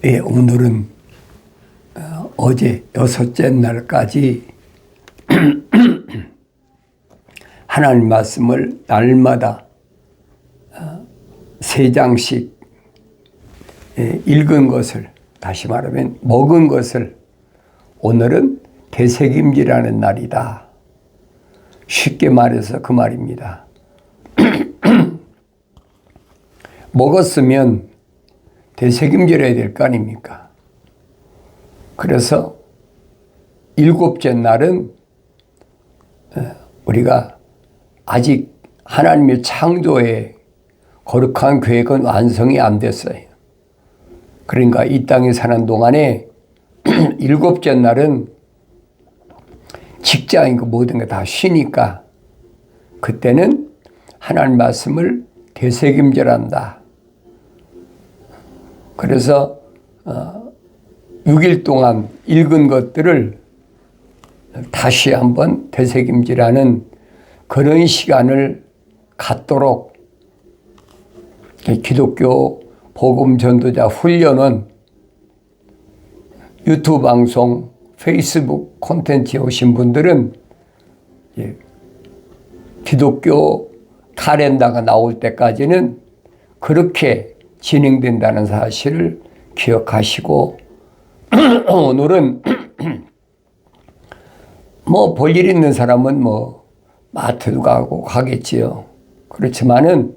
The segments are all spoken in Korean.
예, 오늘은 어제 여섯째 날까지 하나님 말씀을 날마다 세 장씩 읽은 것을, 다시 말하면 먹은 것을, 오늘은 되새김질하는 날이다. 쉽게 말해서 그 말입니다. 먹었으면 되새김질해야 될 거 아닙니까? 그래서 일곱째 날은 우리가 아직 하나님의 창조의 거룩한 계획은 완성이 안 됐어요. 그러니까 이 땅에 사는 동안에 일곱째 날은 직장이고 모든 게 다 쉬니까 그때는 하나님 말씀을 되새김질한다. 그래서 6일 동안 읽은 것들을 다시 한번 되새김질하는 그런 시간을 갖도록 기독교 복음 전도자 훈련은 유튜브 방송, 페이스북 콘텐츠에 오신 분들은 기독교 칼렌더가 나올 때까지는 그렇게 진행된다는 사실을 기억하시고 오늘은 뭐 볼일 있는 사람은 뭐 마트도 가고 가겠지요. 그렇지만은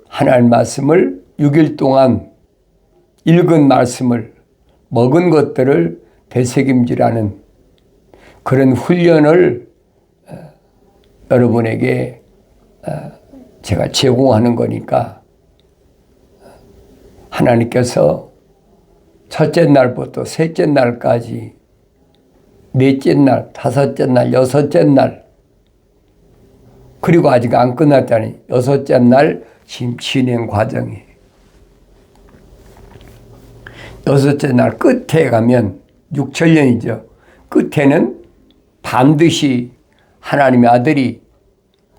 하나님 말씀을 6일 동안 읽은 말씀을 먹은 것들을 되새김질하는 그런 훈련을 여러분에게 제가 제공하는 거니까 하나님께서 첫째 날부터 셋째 날까지 넷째 날, 다섯째 날, 여섯째 날 그리고 아직 안 끝났다니 여섯째 날 지금 진행 과정이에요. 여섯째 날 끝에 가면 6천년이죠. 끝에는 반드시 하나님의 아들이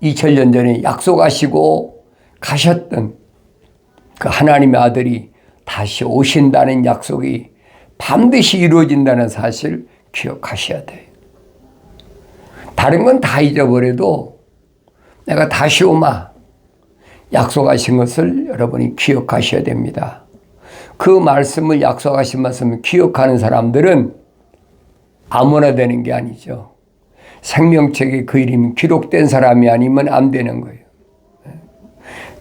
2000년 전에 약속하시고 가셨던 그 하나님의 아들이 다시 오신다는 약속이 반드시 이루어진다는 사실 기억하셔야 돼요. 다른 건 다 잊어버려도 내가 다시 오마 약속하신 것을 여러분이 기억하셔야 됩니다. 그 말씀을 약속하신 말씀을 기억하는 사람들은 아무나 되는 게 아니죠. 생명책에 그 이름이 기록된 사람이 아니면 안 되는 거예요.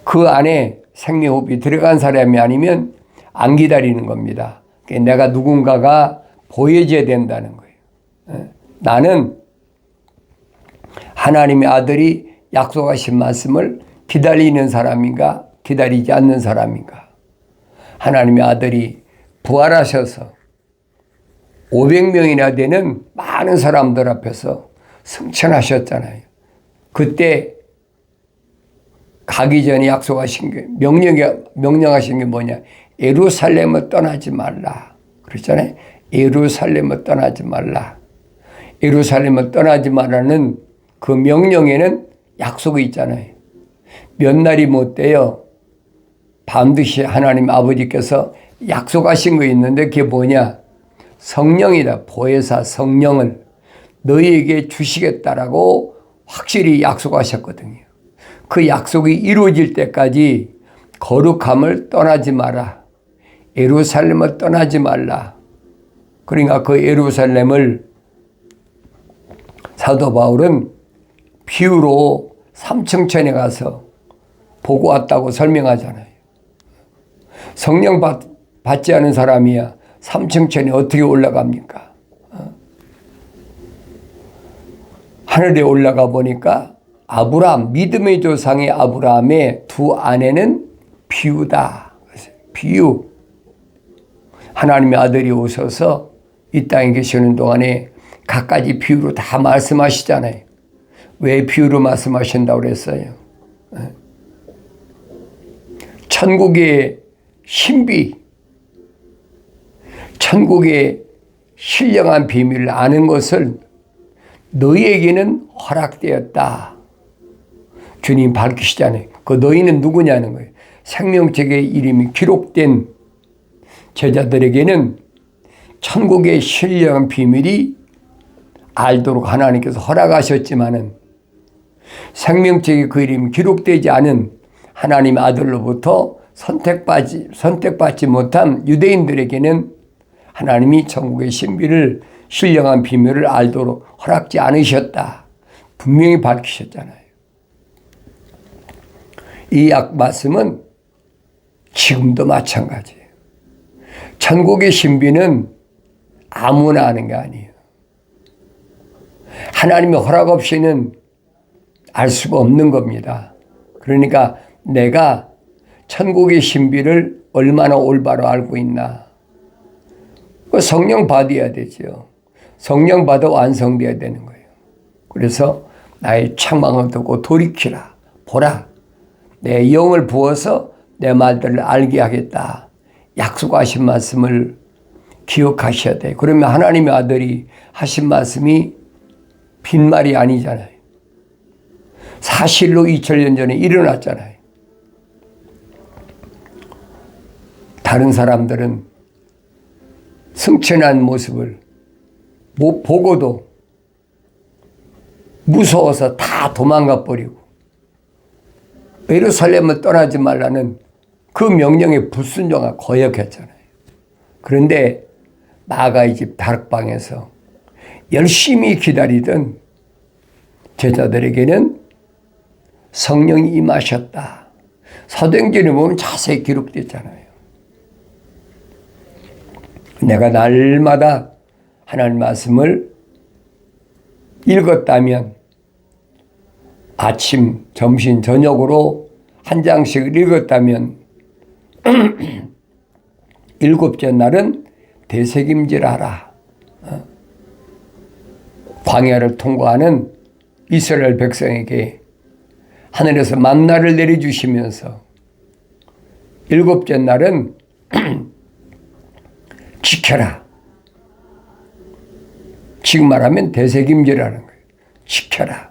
그 안에 생명호흡이 들어간 사람이 아니면 안 기다리는 겁니다. 내가 누군가가 보여줘야 된다는 거예요. 나는 하나님의 아들이 약속하신 말씀을 기다리는 사람인가 기다리지 않는 사람인가. 하나님의 아들이 부활하셔서 500명이나 되는 많은 사람들 앞에서 승천하셨잖아요. 그때 가기 전에 약속하신 게 명령하신 게 뭐냐. 예루살렘을 떠나지 말라. 그랬잖아요. 예루살렘을 떠나지 말라. 예루살렘을 떠나지 말라는 그 명령에는 약속이 있잖아요. 몇 날이 못 돼요. 반드시 하나님 아버지께서 약속하신 거 있는데 그게 뭐냐. 성령이다. 보혜사 성령을 너희에게 주시겠다라고 확실히 약속하셨거든요. 그 약속이 이루어질 때까지 거룩함을 떠나지 마라. 예루살렘을 떠나지 말라. 그러니까 그 예루살렘을 사도 바울은 비유로 삼층천에 가서 보고 왔다고 설명하잖아요. 성령 받지 않은 사람이야 삼층천에 어떻게 올라갑니까? 하늘에 올라가 보니까 아브라함, 믿음의 조상의 아브라함의 두 아내는 비유다. 비유. 하나님의 아들이 오셔서 이 땅에 계시는 동안에 갖가지 비유로 다 말씀하시잖아요. 왜 비유로 말씀하신다고 그랬어요? 천국의 신비, 천국의 신령한 비밀을 아는 것을 너희에게는 허락되었다. 주님 밝히시잖아요. 그 너희는 누구냐는 거예요. 생명책에 이름이 기록된 제자들에게는 천국의 신령한 비밀이 알도록 하나님께서 허락하셨지만은 생명책의 그 이름이 기록되지 않은 하나님의 아들로부터 선택받지 못한 유대인들에게는 하나님이 천국의 신비를 신령한 비밀을 알도록 허락지 않으셨다. 분명히 밝히셨잖아요. 이 말씀은 지금도 마찬가지예요. 천국의 신비는 아무나 아는 게 아니에요. 하나님의 허락 없이는 알 수가 없는 겁니다. 그러니까 내가 천국의 신비를 얼마나 올바로 알고 있나. 성령 받아야 되죠. 성령 받아 완성돼야 되는 거예요. 그래서 나의 책망을 듣고 돌이키라. 보라. 내 영을 부어서 내 말들을 알게 하겠다. 약속하신 말씀을 기억하셔야 돼요. 그러면 하나님의 아들이 하신 말씀이 빈말이 아니잖아요. 사실로 2000년 전에 일어났잖아요. 다른 사람들은 승천한 모습을 못 보고도 무서워서 다 도망가 버리고 예루살렘을 떠나지 말라는 그 명령에 불순종하고 거역했잖아요. 그런데 마가의 집 다락방에서 열심히 기다리던 제자들에게는 성령이 임하셨다. 사도행전에 보면 자세히 기록됐잖아요. 내가 날마다 하나님 말씀을 읽었다면 아침, 점심, 저녁으로 한 장씩 읽었다면 일곱째 날은 되새김질하라. 광야를 통과하는 이스라엘 백성에게 하늘에서 만나를 내려주시면서 일곱째 날은 지켜라. 지금 말하면 되새김질하는 거예요. 지켜라.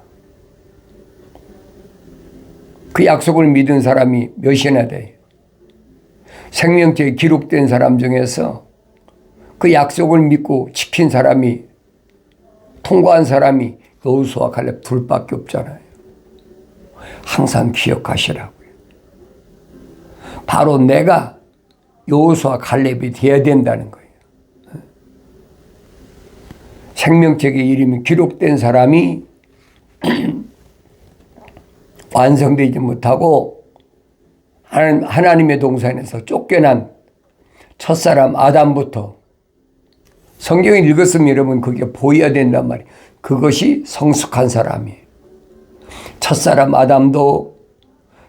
그 약속을 믿은 사람이 몇이나 돼요? 생명책에 기록된 사람 중에서 그 약속을 믿고 지킨 사람이, 통과한 사람이 여호수아 갈렙 둘밖에 없잖아요. 항상 기억하시라고요. 바로 내가 여호수아 갈렙이 되어야 된다는 거예요. 생명책에 이름이 기록된 사람이 완성되지 못하고 하나님의 동산에서 쫓겨난 첫사람 아담부터 성경을 읽었으면 여러분 그게 보여야 된단 말이에요. 그것이 성숙한 사람이에요. 첫사람 아담도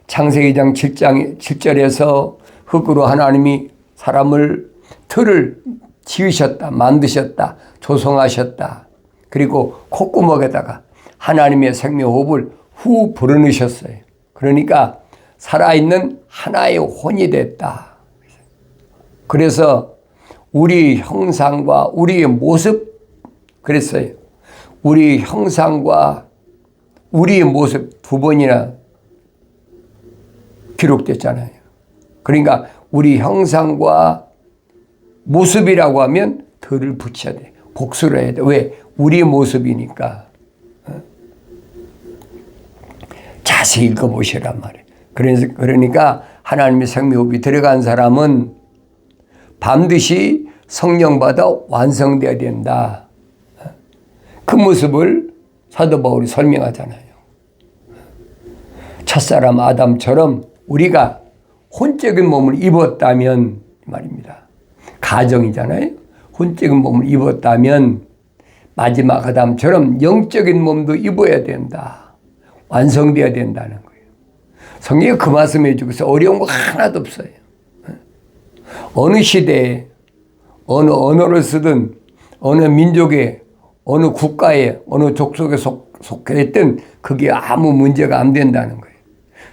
창세기 2장 7절에서 흙으로 하나님이 사람을 틀을 지으셨다, 만드셨다, 조성하셨다. 그리고 콧구멍에다가 하나님의 생명호흡을 후 불어넣으셨어요. 그러니까 살아있는 하나의 혼이 됐다. 그래서 우리 형상과 우리의 모습, 그랬어요. 우리 형상과 우리의 모습 두 번이나 기록됐잖아요. 그러니까 우리 형상과 모습이라고 하면 덜을 붙여야 돼. 복수를 해야 돼. 왜? 우리의 모습이니까. 자세히 읽어보시란 말이에요. 그러니까 하나님의 생명호흡이 들어간 사람은 반드시 성령 받아 완성되어야 된다. 그 모습을 사도 바울이 설명하잖아요. 첫사람 아담처럼 우리가 혼적인 몸을 입었다면 말입니다. 가정이잖아요. 혼적인 몸을 입었다면 마지막 아담처럼 영적인 몸도 입어야 된다. 완성되어야 된다는 거예요. 성경이 그 말씀해 주고 있어요. 어려운 거 하나도 없어요. 어느 시대에 어느 언어를 쓰든 어느 민족에 어느 국가에 어느 족속에 속했든 그게 아무 문제가 안 된다는 거예요.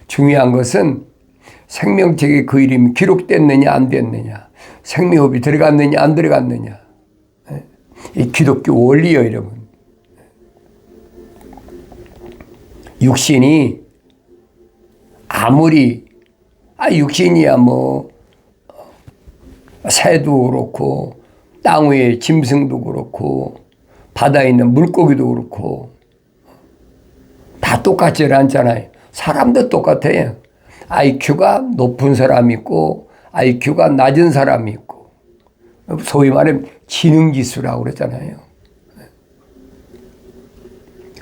중요한 것은 생명책에 그 이름이 기록됐느냐 안 됐느냐, 생명호흡이 들어갔느냐 안 들어갔느냐. 이 기독교 원리예요, 여러분. 육신이 아무리 육신이야 뭐 새도 그렇고 땅 위에 짐승도 그렇고 바다에 있는 물고기도 그렇고 다 똑같지 않잖아요. 사람도 똑같아요. IQ가 높은 사람이 있고 IQ가 낮은 사람이 있고 소위 말하면 지능지수라고 그러잖아요.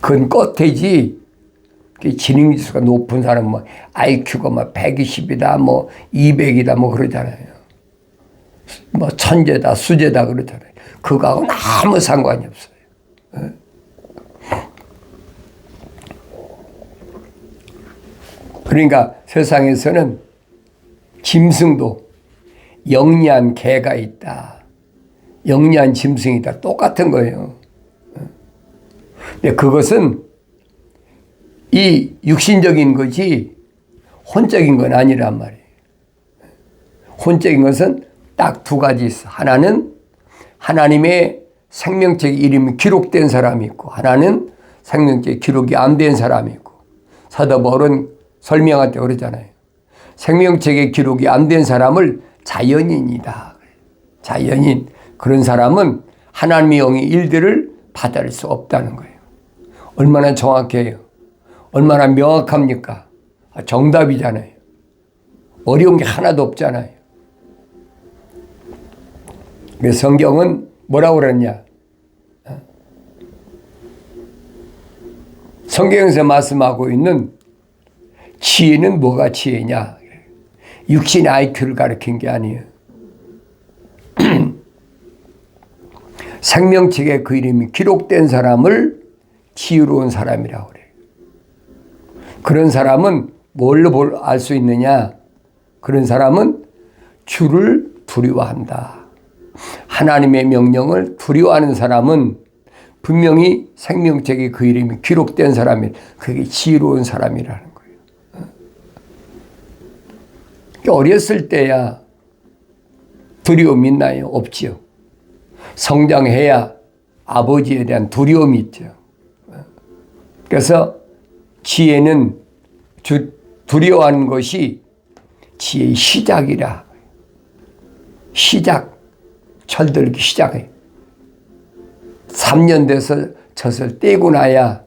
그건 껍데지 지능지수가 높은 사람은 뭐 IQ가 뭐 120이다 뭐 200이다 뭐 그러잖아요. 뭐 천재다 수재다 그러잖아요. 그거하고는 아무 상관이 없어요. 그러니까 세상에서는 짐승도 영리한 개가 있다. 영리한 짐승이 있다. 똑같은 거예요. 근데 그것은 이 육신적인 것이 혼적인 건 아니란 말이에요. 혼적인 것은 딱 두 가지 있어. 하나는 하나님의 생명책 이름이 기록된 사람이 있고 하나는 생명책 기록이 안 된 사람이 있고 사도 바울은 설명할 때 그러잖아요. 생명책에 기록이 안 된 사람을 자연인이다. 자연인. 그런 사람은 하나님의 영의 일들을 받을 수 없다는 거예요. 얼마나 정확해요. 얼마나 명확합니까? 정답이잖아요. 어려운 게 하나도 없잖아요. 그래서 성경은 뭐라고 그랬냐? 성경에서 말씀하고 있는 지혜는 뭐가 지혜냐? 육신의 IQ를 가리킨 게 아니에요. 생명책에 그 이름이 기록된 사람을 지혜로운 사람이라고 그래요. 그런 사람은 뭘로 알 수 있느냐? 그런 사람은 주를 두려워한다. 하나님의 명령을 두려워하는 사람은 분명히 생명책에 그 이름이 기록된 사람이 그게 지혜로운 사람이라는 거예요. 어렸을 때야 두려움 있나요? 없지요. 성장해야 아버지에 대한 두려움이 있죠. 그래서 지혜는 두려워하는 것이 지혜의 시작이라. 시작. 철들기 시작해. 3년 돼서 젖을 떼고 나야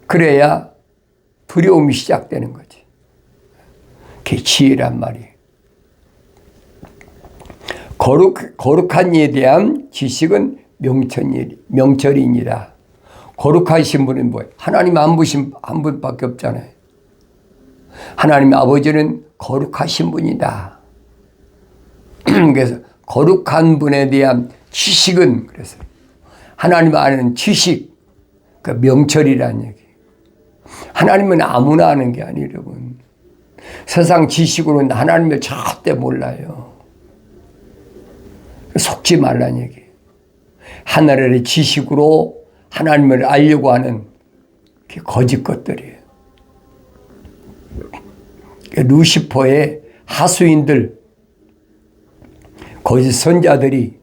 그래야 두려움이 시작되는 거지. 그게 지혜란 말이에요. 거룩한 이에 대한 지식은 명철이니라. 거룩하신 분은 뭐예요? 하나님 한 분밖에 없잖아요. 하나님의 아버지는 거룩하신 분이다. 그래서 거룩한 분에 대한 지식은 그래서 하나님 아는 지식, 그 명철이라는 얘기. 하나님은 아무나 아는 게 아니에요, 여러분. 세상 지식으로는 하나님을 절대 몰라요. 속지 말라는 얘기. 하늘의 지식으로 하나님을 알려고 하는 게 거짓 것들이에요. 루시퍼의 하수인들, 거짓 선자들이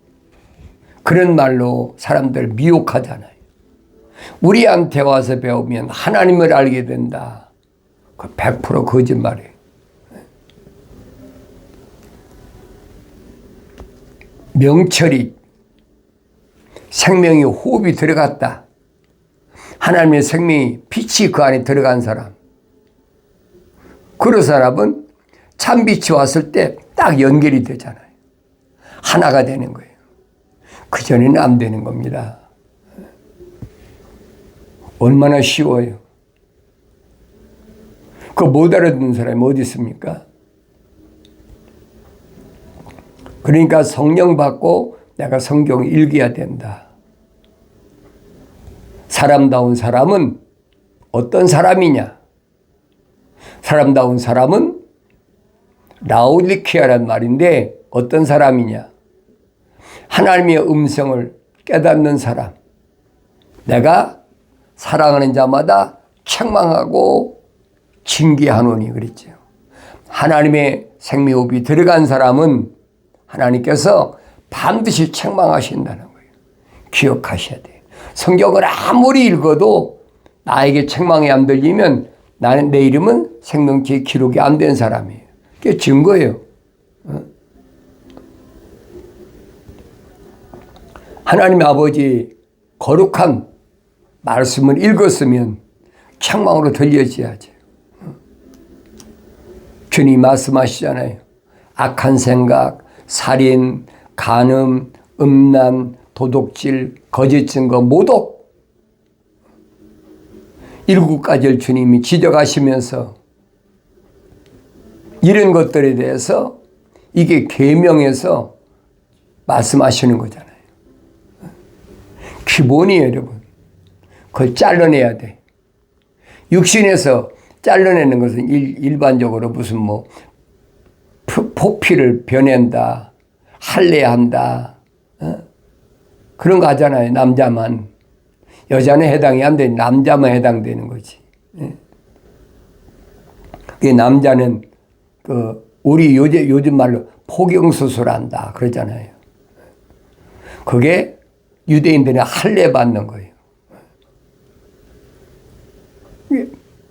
그런 말로 사람들 미혹하잖아요. 우리한테 와서 배우면 하나님을 알게 된다. 100% 거짓말이에요. 명철이 생명이 호흡이 들어갔다. 하나님의 생명이 빛이 그 안에 들어간 사람. 그런 사람은 참빛이 왔을 때 딱 연결이 되잖아요. 하나가 되는 거예요. 그전에는 안 되는 겁니다. 얼마나 쉬워요. 그거 못 알아듣는 사람이 어디 있습니까? 그러니까 성령 받고 내가 성경을 읽어야 된다. 사람다운 사람은 어떤 사람이냐? 사람다운 사람은 라오디케아란 말인데 어떤 사람이냐? 하나님의 음성을 깨닫는 사람. 내가 사랑하는 자마다 책망하고 징계하노니 그랬죠. 하나님의 생명호흡이 들어간 사람은 하나님께서 반드시 책망하신다는 거예요. 기억하셔야 돼요. 성경을 아무리 읽어도 나에게 책망이 안 들리면 나는 내 이름은 생명책에 기록이 안 된 사람이에요. 그게 증거예요. 하나님 아버지 거룩한 말씀을 읽었으면 책망으로 들려져야지. 주님 말씀하시잖아요. 악한 생각, 살인, 간음, 음란, 도둑질, 거짓 증거, 모독 7가지를 주님이 지적하시면서 이런 것들에 대해서 이게 계명에서 말씀하시는 거잖아요. 기본이에요, 여러분. 그걸 잘라내야 돼. 육신에서 잘라내는 것은 일반적으로 무슨 뭐 포피를 변낸다, 할례한다, 그런 거 하잖아요. 남자만. 여자는 해당이 안 돼. 남자만 해당되는 거지. 남자는 우리 요즘 말로 포경수술한다 그러잖아요. 그게 유대인들이 할례 받는 거예요.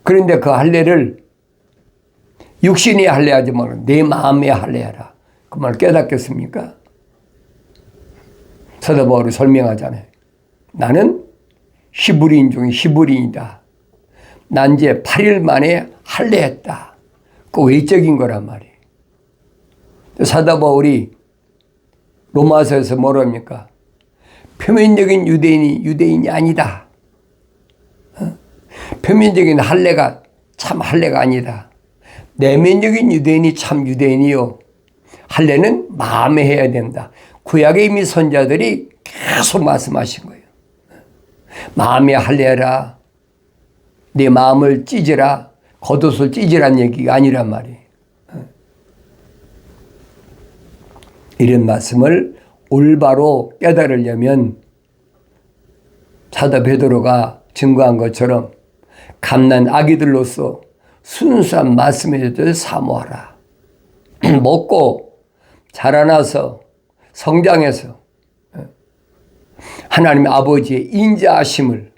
그런데 그 할례를 육신이 할례하지 말고 내 마음에 할례하라. 그 말 깨닫겠습니까? 사도 바울이 설명하잖아요. 나는 히브리인 중에 히브리인이다. 난 이제 8일 만에 할례했다. 그 외적인 거란 말이에요. 사도 바울이 로마서에서 뭐랍니까? 표면적인 유대인이 아니다. 표면적인 할례가 참 할례가 아니다. 내면적인 유대인이 참 유대인이요. 할례는 마음에 해야 된다. 구약의 이미 선자들이 계속 말씀하신 거예요. 마음에 할례하라. 내 마음을 찢으라. 겉옷을 찢으란 얘기가 아니란 말이에요. 이런 말씀을 올바로 깨달으려면 사도 베드로가 증거한 것처럼 갓난 아기들로서 순수한 말씀에 대해서 사모하라. 먹고 자라나서 성장해서 하나님 아버지의 인자하심을,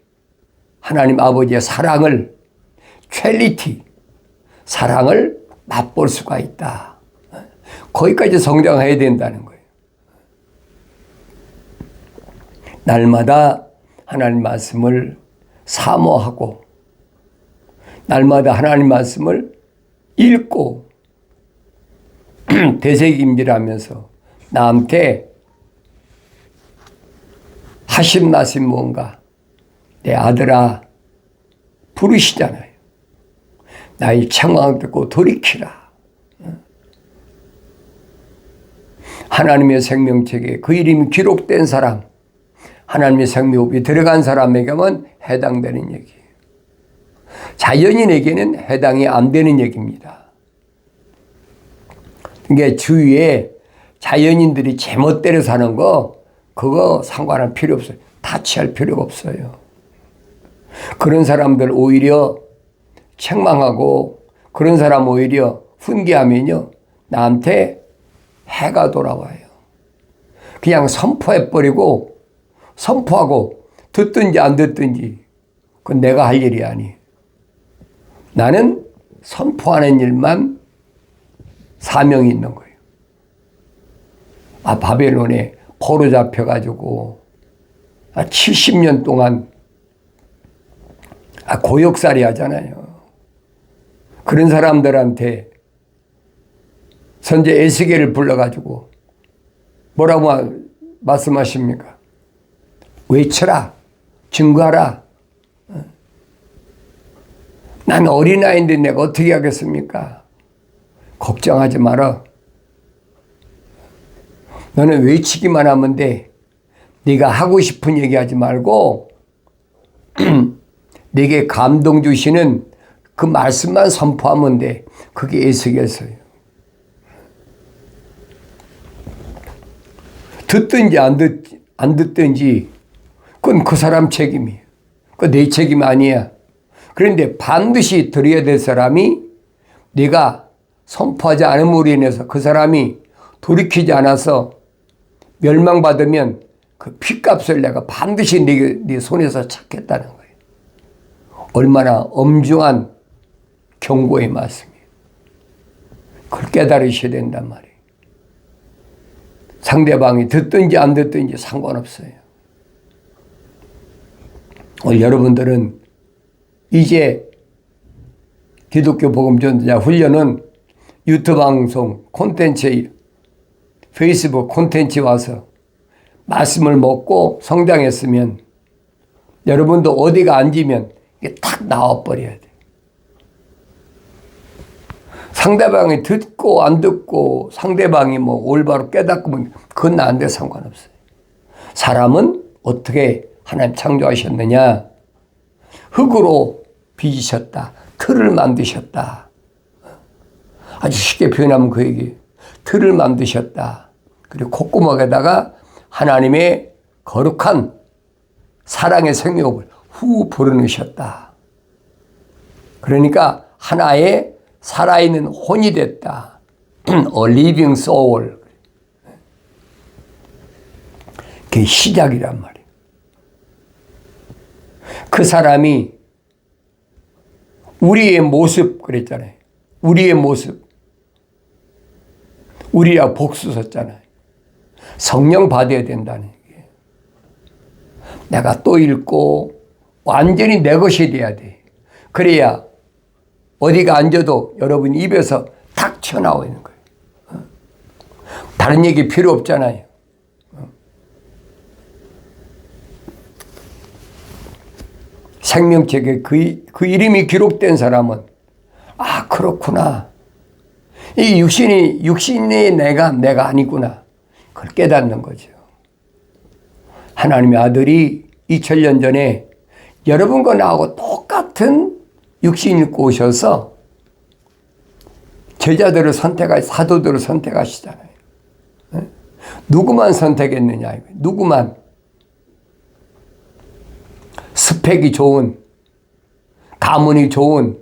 하나님 아버지의 사랑을, 퀄리티, 사랑을 맛볼 수가 있다. 거기까지 성장해야 된다는 거예요. 날마다 하나님 말씀을 사모하고 날마다 하나님 말씀을 읽고 되새김질하면서 나한테 하신 말씀 뭔가 내 아들아 부르시잖아요. 나의 청망을 듣고 돌이키라. 하나님의 생명책에 그 이름이 기록된 사람, 하나님의 생명호흡이 들어간 사람에게만 해당되는 얘기예요. 자연인에게는 해당이 안 되는 얘기입니다. 그러니까 주위에 자연인들이 제멋대로 사는 거 그거 상관할 필요 없어요. 타치할 필요가 없어요. 그런 사람들 오히려 책망하고 그런 사람 오히려 훈계하면요 나한테 해가 돌아와요. 그냥 선포해버리고 선포하고 듣든지 안 듣든지 그건 내가 할 일이 아니에요. 나는 선포하는 일만 사명이 있는 거예요. 바벨론에 포로 잡혀가지고 70년 동안 고역살이 하잖아요. 그런 사람들한테 선제 에스겔을 불러가지고 뭐라고 말씀하십니까? 외쳐라, 증거하라. 난 어린아이인데 내가 어떻게 하겠습니까? 걱정하지 마라. 너는 외치기만 하면 돼. 네가 하고 싶은 얘기 하지 말고 네게 감동 주시는 그 말씀만 선포하면 돼. 그게 에스겔서예요. 듣든지 안 듣든지 그건 그 사람 책임이에요. 그건 내 책임 아니야. 그런데 반드시 들어야 될 사람이 네가 선포하지 않음으로 인해서 그 사람이 돌이키지 않아서 멸망받으면 그 핏값을 내가 반드시 네 손에서 찾겠다는 거예요. 얼마나 엄중한 경고의 말씀이에요. 그걸 깨달으셔야 된단 말이에요. 상대방이 듣든지 안 듣든지 상관없어요. 오늘 여러분들은 이제 기독교 복음 전도자 훈련은 유튜브 방송 콘텐츠에 페이스북 콘텐츠에 와서 말씀을 먹고 성장했으면 여러분도 어디가 앉으면 이게 탁 나와버려야 돼. 상대방이 듣고 안 듣고 상대방이 뭐 올바로 깨닫고 그건 나한테 상관없어요. 사람은 어떻게 하나님 창조하셨느냐? 흙으로 빚으셨다. 틀을 만드셨다. 아주 쉽게 표현하면 그 얘기. 틀을 만드셨다. 그리고 콧구멍에다가 하나님의 거룩한 사랑의 생명을 후 불어넣으셨다. 그러니까 하나의 살아있는 혼이 됐다. A living soul. 그게 시작이란 말이에요. 그 사람이 우리의 모습 그랬잖아요. 우리의 모습. 우리야 복수 썼잖아요. 성령 받아야 된다는 얘기예요. 내가 또 읽고 완전히 내 것이 돼야 돼. 그래야 어디가 앉아도 여러분 입에서 탁 튀어나와 있는 거예요. 다른 얘기 필요 없잖아요. 생명책에 그 이름이 기록된 사람은 아 그렇구나. 이 육신의 내가 아니구나. 그걸 깨닫는 거죠. 하나님의 아들이 2000년 전에 여러분과 나하고 똑같은 육신 입고 오셔서 제자들을 사도들을 선택하시잖아요. 누구만 선택했느냐. 누구만. 스펙이 좋은, 가문이 좋은,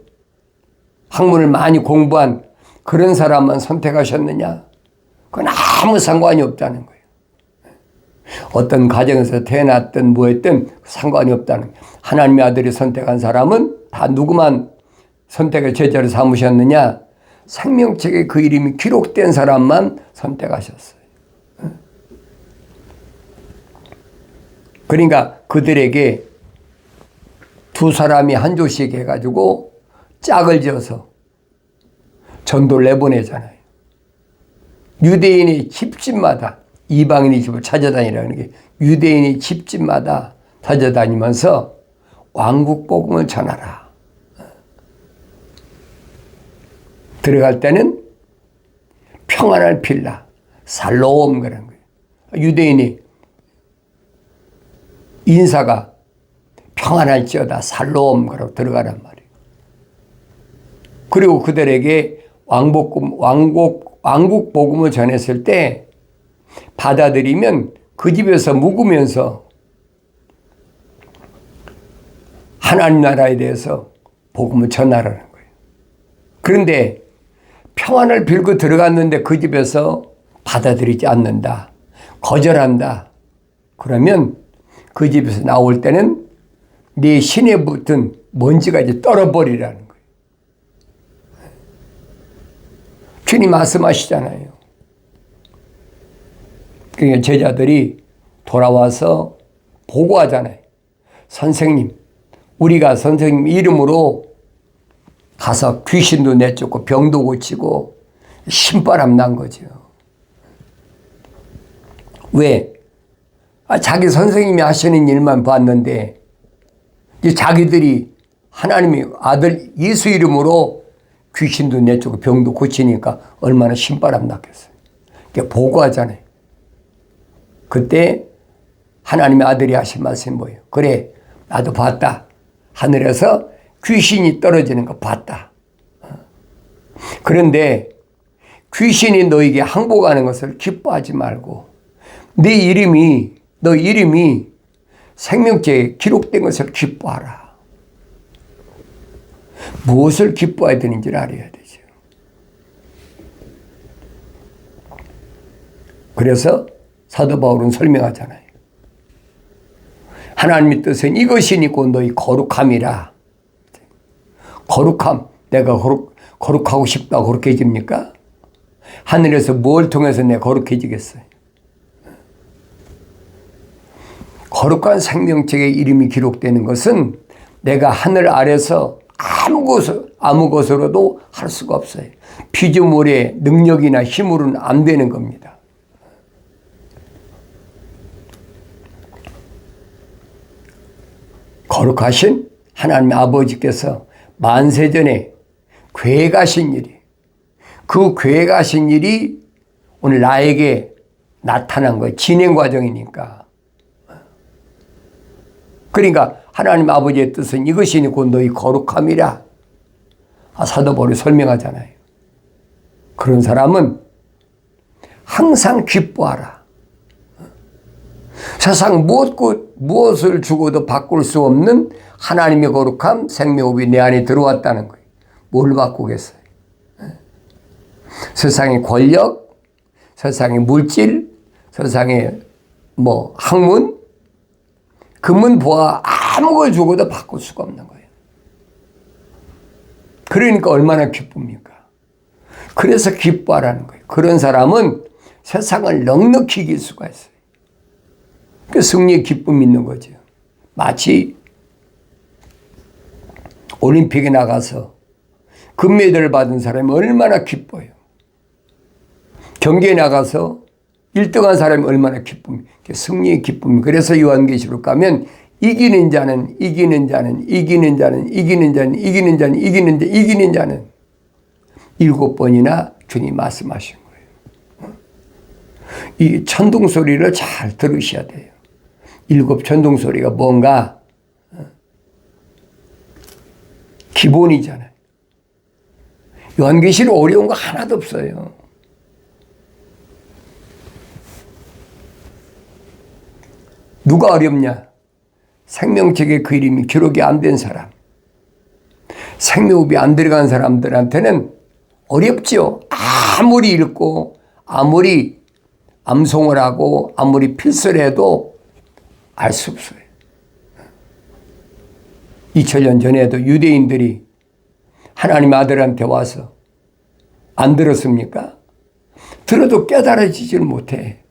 학문을 많이 공부한 그런 사람만 선택하셨느냐? 그건 아무 상관이 없다는 거예요. 어떤 가정에서 태어났든 뭐했든 상관이 없다는 거예요. 하나님의 아들이 선택한 사람은 다 누구만 선택의 제자를 삼으셨느냐? 생명책에 그 이름이 기록된 사람만 선택하셨어요. 그러니까 그들에게 두 사람이 한 조씩 해가지고 짝을 지어서 전도를 내보내잖아요. 유대인이 집집마다 이방인의 집을 찾아다니라는 게 유대인이 집집마다 찾아다니면서 왕국 복음을 전하라. 들어갈 때는 평안을 빌라. 살롬 그런 거예요. 유대인이 인사가 평안할지어다 살롬 그러고 들어가란 말이에요. 그리고 그들에게 왕국 복음을 전했을 때 받아들이면 그 집에서 묵으면서 하나님 나라에 대해서 복음을 전하라는 거예요. 그런데 평안을 빌고 들어갔는데 그 집에서 받아들이지 않는다. 거절한다. 그러면 그 집에서 나올 때는 네 신에 붙은 먼지가 이제 떨어버리라는 거예요. 주님 말씀하시잖아요. 그러니까 제자들이 돌아와서 보고하잖아요. 선생님, 우리가 선생님 이름으로 가서 귀신도 내쫓고 병도 고치고 신바람 난 거죠. 왜? 자기 선생님이 하시는 일만 봤는데 이제 자기들이 하나님의 아들 예수 이름으로 귀신도 내쫓고 병도 고치니까 얼마나 신바람 났겠어요. 그러니까 보고하잖아요. 그때 하나님의 아들이 하신 말씀이 뭐예요? 그래, 나도 봤다. 하늘에서 귀신이 떨어지는 거 봤다. 그런데 귀신이 너에게 항복하는 것을 기뻐하지 말고 너 이름이 생명책에 기록된 것을 기뻐하라. 무엇을 기뻐해야 되는지를 알아야 되죠. 그래서 사도 바울은 설명하잖아요. 하나님의 뜻은 이것이니까 너희 거룩함이라. 거룩함, 내가 거룩하고 싶다고 거룩해집니까? 하늘에서 뭘 통해서 내가 거룩해지겠어요? 거룩한 생명책의 이름이 기록되는 것은 내가 하늘 아래서 아무 것으로도 할 수가 없어요. 피조물의 능력이나 힘으로는 안 되는 겁니다. 거룩하신 하나님 아버지께서 만세전에 계획하신 일이, 그 계획하신 일이 오늘 나에게 나타난 거예요. 진행 과정이니까. 그러니까 하나님 아버지의 뜻은 이것이니 곧 너희 거룩함이라. 사도 바울이 설명하잖아요. 그런 사람은 항상 기뻐하라. 세상 무엇을 주고도 바꿀 수 없는 하나님의 거룩함, 생명호흡이 내 안에 들어왔다는 거예요. 뭘 바꾸겠어요? 세상의 권력, 세상의 물질, 세상의 학문, 금은 부하 아무 걸 주고도 바꿀 수가 없는 거예요. 그러니까 얼마나 기쁩니까? 그래서 기뻐하라는 거예요. 그런 사람은 세상을 넉넉히 이길 수가 있어요. 그 승리의 기쁨이 있는 거죠. 마치 올림픽에 나가서 금메달을 받은 사람이 얼마나 기뻐요. 경기에 나가서 1등한 사람이 얼마나 기쁨이, 승리의 기쁨이. 그래서 요한계시록 가면 이기는 자는 이기는 7번이나 주님 말씀하신 거예요. 이 천둥 소리를 잘 들으셔야 돼요. 7 천둥 소리가 뭔가 기본이잖아요. 요한계시록 어려운 거 하나도 없어요. 누가 어렵냐? 생명책에 그 이름이 기록이 안 된 사람, 생명호흡이 안 들어간 사람들한테는 어렵죠. 아무리 읽고 아무리 암송을 하고 아무리 필서를 해도 알 수 없어요. 2000년 전에도 유대인들이 하나님 아들한테 와서 안 들었습니까? 들어도 깨달아지질 못해.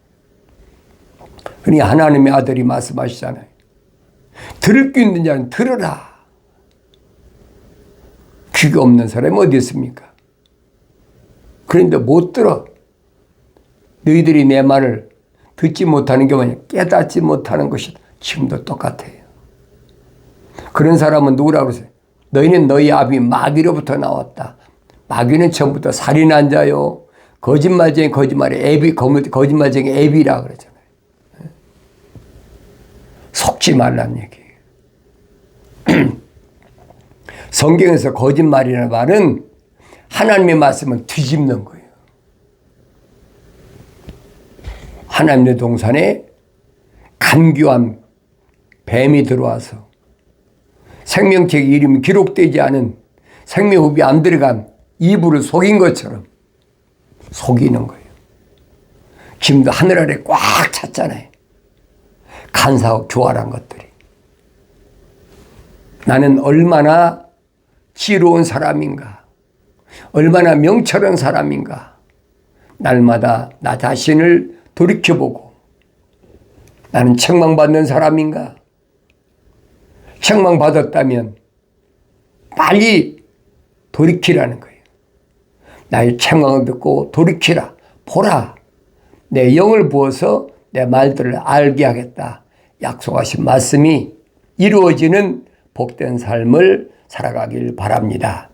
그러니 하나님의 아들이 말씀하시잖아요. 들을 수 있는 자는 들으라. 귀가 없는 사람이 어디 있습니까? 그런데 못 들어. 너희들이 내 말을 듣지 못하는 게 뭐냐? 깨닫지 못하는 것이다. 지금도 똑같아요. 그런 사람은 누구라고 그러세요? 너희는 너희 아비 마귀로부터 나왔다. 마귀는 처음부터 살인한 자요. 거짓말쟁이 거짓말쟁이 애비라 그러잖아요. 속지 말란 얘기예요. 성경에서 거짓말이라는 말은 하나님의 말씀을 뒤집는 거예요. 하나님의 동산에 간교한 뱀이 들어와서 생명책 이름이 기록되지 않은 생명호흡이 안 들어간 이불을 속인 것처럼 속이는 거예요. 지금도 하늘 아래 꽉 찼잖아요. 간사하고 교활한 것들이. 나는 얼마나 지혜로운 사람인가, 얼마나 명철한 사람인가, 날마다 나 자신을 돌이켜보고 나는 책망받는 사람인가? 책망받았다면 빨리 돌이키라는 거예요. 나의 책망을 듣고 돌이키라. 보라. 내 영을 부어서 내 말들을 알게 하겠다. 약속하신 말씀이 이루어지는 복된 삶을 살아가길 바랍니다.